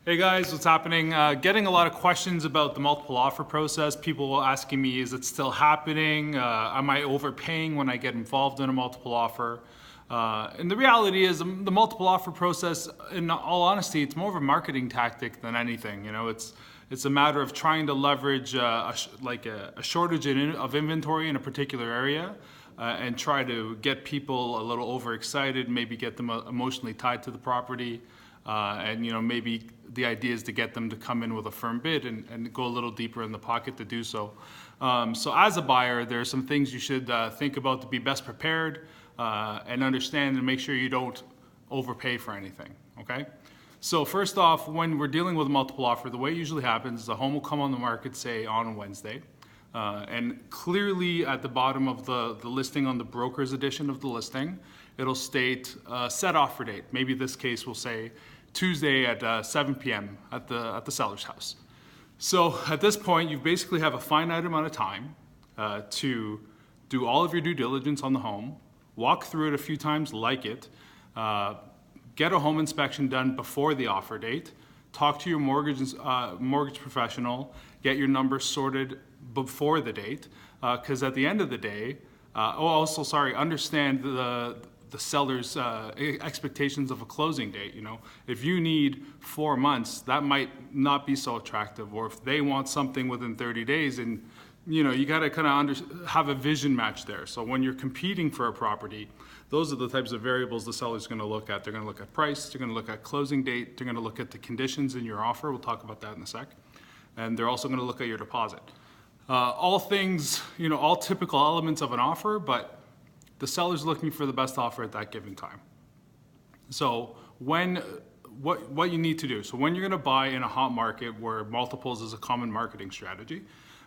Hey guys, what's happening? Getting a lot of questions about the multiple offer process. People asking me, is it still happening? Am I overpaying when I get involved in a multiple offer? And the reality is the multiple offer process, in all honesty, it's more of a marketing tactic than anything. You know, it's a matter of trying to leverage a shortage of inventory in a particular area and try to get people a little overexcited, maybe get them emotionally tied to the property. And maybe the idea is to get them to come in with a firm bid and go a little deeper in the pocket to do so. So as a buyer, there are some things you should think about to be best prepared and understand and make sure you don't overpay for anything, okay? So first off, when we're dealing with a multiple offer, the way it usually happens is the home will come on the market, say, on Wednesday. And clearly at the bottom of the listing on the broker's edition of the listing, it'll state set offer date. Maybe this case will say Tuesday at 7 p.m. at the seller's house. So at this point, you basically have a finite amount of time to do all of your due diligence on the home, walk through it a few times, like it, get a home inspection done before the offer date, talk to your mortgage professional, get your numbers sorted before the date, because at the end of the day, understand the seller's expectations of a closing date. If you need 4 months, that might not be so attractive. Or if they want something within 30 days, and you got to kind of have a vision match there. So when you're competing for a property, those are the types of variables the seller's going to look at. They're going to look at price, they're going to look at closing date, they're going to look at the conditions in your offer. We'll talk about that in a sec. And they're also going to look at your deposit. All things, all typical elements of an offer, but the seller's looking for the best offer at that given time. So what you need to do, so when you're gonna buy in a hot market where multiples is a common marketing strategy,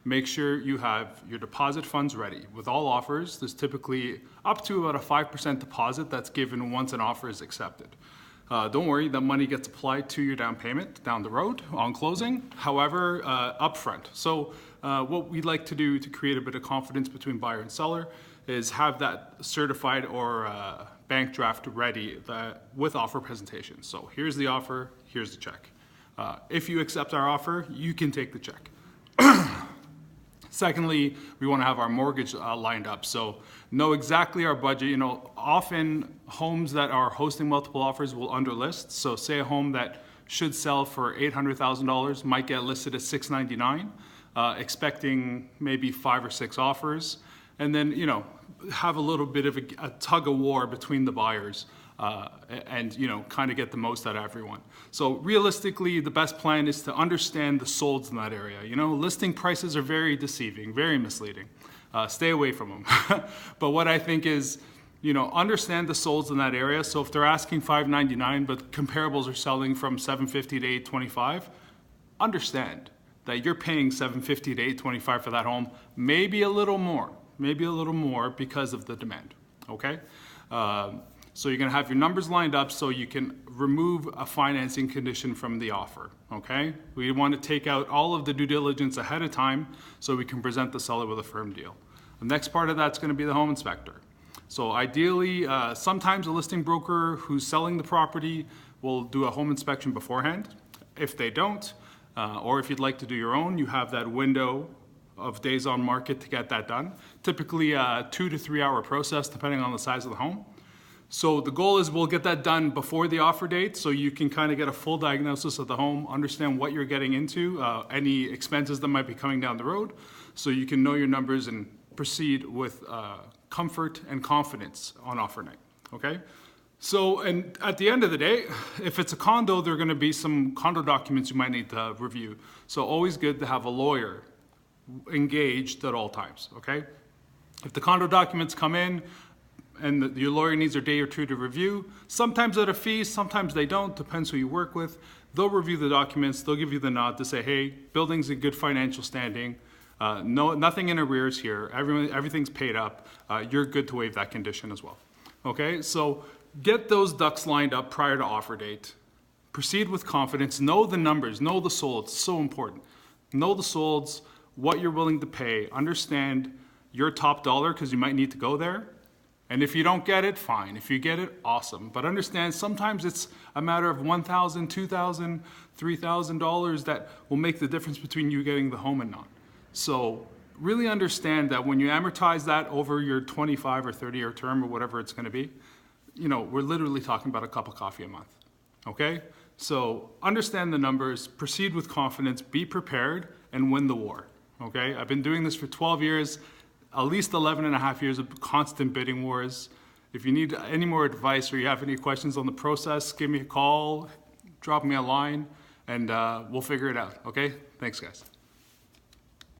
make sure you have your deposit funds ready. With all offers, there's typically up to about a 5% deposit that's given once an offer is accepted. Don't worry, that money gets applied to your down payment down the road on closing, however, upfront. So what we'd like to do to create a bit of confidence between buyer and seller is have that certified or bank draft ready with offer presentation. So here's the offer, here's the check. If you accept our offer, you can take the check. Secondly, we want to have our mortgage lined up. So know exactly our budget. Often homes that are hosting multiple offers will underlist. So say a home that should sell for $800,000 might get listed at $699, expecting maybe 5 or 6 offers. And then, have a little bit of a tug of war between the buyers and, kind of get the most out of everyone. So realistically, the best plan is to understand the solds in that area. Listing prices are very deceiving, very misleading. Stay away from them. But what I think is, understand the solds in that area. So if they're asking $599, but comparables are selling from $750 to $825, understand that you're paying $750 to $825 for that home, maybe a little more because of the demand, okay? So you're gonna have your numbers lined up so you can remove a financing condition from the offer, okay? We want to take out all of the due diligence ahead of time so we can present the seller with a firm deal. The next part of that's gonna be the home inspector. So ideally, sometimes a listing broker who's selling the property will do a home inspection beforehand. If they don't, or if you'd like to do your own, you have that window of days on market to get that done. Typically a 2 to 3 hour process depending on the size of the home. So the goal is we'll get that done before the offer date so you can kind of get a full diagnosis of the home, understand what you're getting into, any expenses that might be coming down the road, so you can know your numbers and proceed with comfort and confidence on offer night, okay? So, and at the end of the day, if it's a condo, there are gonna be some condo documents you might need to review. So always good to have a lawyer engaged at all times, okay? If the condo documents come in and your lawyer needs a day or two to review, sometimes at a fee, sometimes they don't, depends who you work with. They'll review the documents, they'll give you the nod to say, hey, building's in good financial standing, nothing in arrears here, everything's paid up, you're good to waive that condition as well, okay? So get those ducks lined up prior to offer date. Proceed with confidence, know the numbers, know the solds, it's so important. Know the solds, what you're willing to pay, understand your top dollar because you might need to go there, And if you don't get it, fine. If you get it, awesome. But understand, sometimes it's a matter of $1,000, $2,000, $3,000 that will make the difference between you getting the home and not. So really understand that when you amortize that over your 25 or 30-year term or whatever it's going to be, we're literally talking about a cup of coffee a month. Okay? So understand the numbers, proceed with confidence, be prepared, and win the war. Okay? I've been doing this for 12 years. At least 11 and a half years of constant bidding wars. If you need any more advice or you have any questions on the process, give me a call, drop me a line, and we'll figure it out, okay? Thanks, guys.